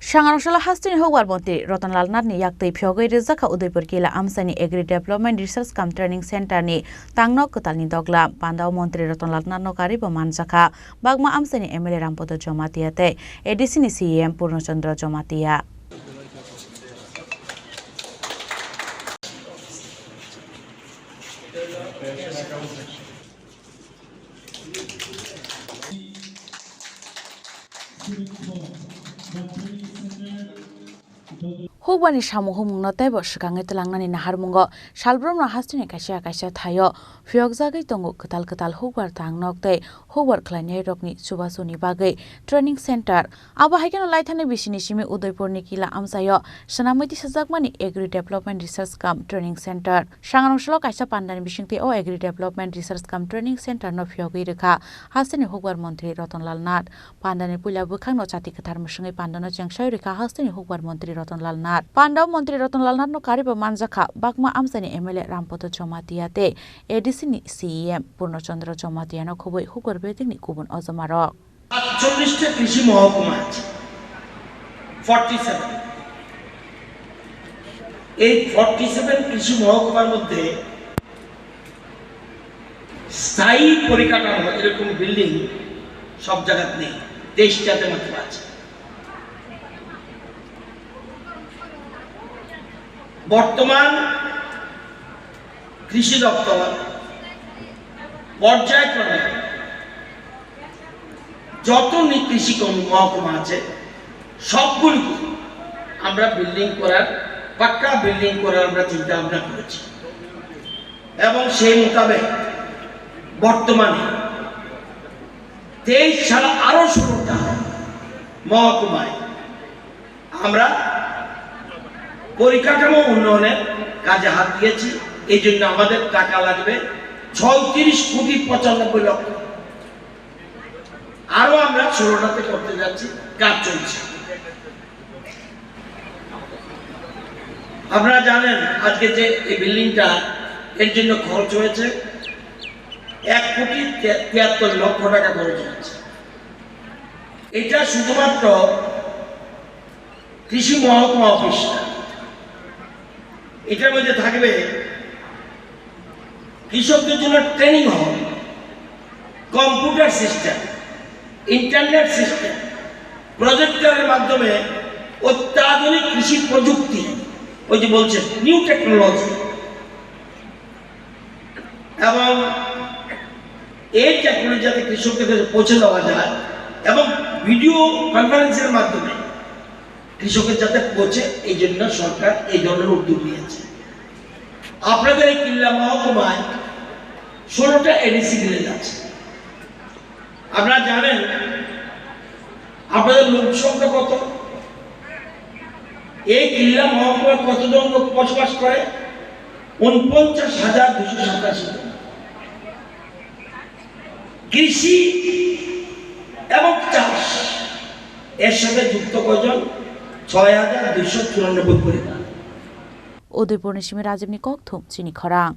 Shangaroshala Hastini Hogwar Monte, Rotanlal Narni Yak the Pyogo Rizaka Udipur Kila Amsani Agri Development Research Cum Training Center ni Tangno Kotalni Dogla, Pandao Monte Rotanlal Narno Karibo Manjaka, Bagma Amsani Emily Rampoto Jomatiate, Edisini CM Purnochandra Jomatia. Hubani Shamuhum Notebo Shukangetlangani Naharmungo, Shalbrum Hastini Kasha Kasha Tayo, Fyogzagi Tongo Katal Katal Hubar Tang Nokte, Hubar Klane Rokni, Subasuni Bagay, Training Center, Abahagan Lightani Bishinishimi Udaipur Nikila Amsayo, Shanamiti Sazakmani Agri Development Research Cum Training Center, Shanganushlo Kasha Pandan Bishinti O Agri Development Research Cum Training Center no Fyogirika, Hastini Hubar Montri Rotonlal Nat, Pandani Pula Bukang no Chati Katar Mushungi Pandano Jangshaurika, Hastini Hubar Montri Rotonlal Nat. Pandao Montri Rotonlal Nat no Kariba Manjaka, Bagma Amsani Emily Rampoto Jomatiate, Edisini CM Purnochandra Jomatiano Kobe Hukor Beting Kubun Ozamarok. 48 কৃষি মহকুমা আছে 47 এই 47 কৃষি মহকুমার মধ্যে স্থায়ী পরিকাঠামো এরকম বিল্ডিং সব জায়গাতে নেই 23টাতে মাত্র আছে বর্তমান কৃষি দপ্তর পর্যায়ক্রমে যত কৃষি মহকুমা আছে সবগুলোকে আমরা বিল্ডিং করার পাক্কা বিল্ডিং করার আমরা চিন্তা ভাবনা করেছি এবং সেই মোতাবেক বর্তমানে 23 ছাড়া আরো 16টা মহকুমায় আমরা পরিকাঠামো উন্নয়নের কাজে হাত দিয়েছি এই জন্য আমাদের টাকা লাগবে 36 কোটি 95 লক্ষ আরো আমরা 16টাতে করতে যাচ্ছি কাজ চলছে আপনারা জানেন আজকে যে এই বিল্ডিংটা এর জন্য খরচ হয়েছে 1 কোটি 73 লক্ষ টাকা খরচ হয়েছে এটা শুধুমাত্র কৃষি মহকুমা অফিস এটার মধ্যে থাকবে কৃষকদের জন্য ট্রেনিং হল কম্পিউটার সিস্টেম ইন্টারনেট সিস্টেম প্রজেক্টরের মাধ্যমে অত্যাধুনিক কৃষি প্রযুক্তি ওই যে বলছেন নিউ টেকনোলজি এবং এই টেকনোলজি যাতে কৃষকদের কাছে পৌঁছে দেওয়া যায় এবং ভিডিও কনফারেন্সের মাধ্যমে কৃষকের যাতে পৌঁছে এই জন্য সরকার এই ধরনের উদ্যোগ নিয়েছে আপনাদের এই কিল্লা মহকুমায় 16টা এডিসি ভিলেজ আছে আপনারা জানেন আপনাদের লোক সংখ্যা কত এই কিল্লা মহকুমায় কতজন লোক বসবাস করে 49,287 জন কৃষি এবং চাষ এর সাথে যুক্ত কয়জন 6,294 পরিবার Udipur Nishimi Rajimni Kokthum Chini Khorang.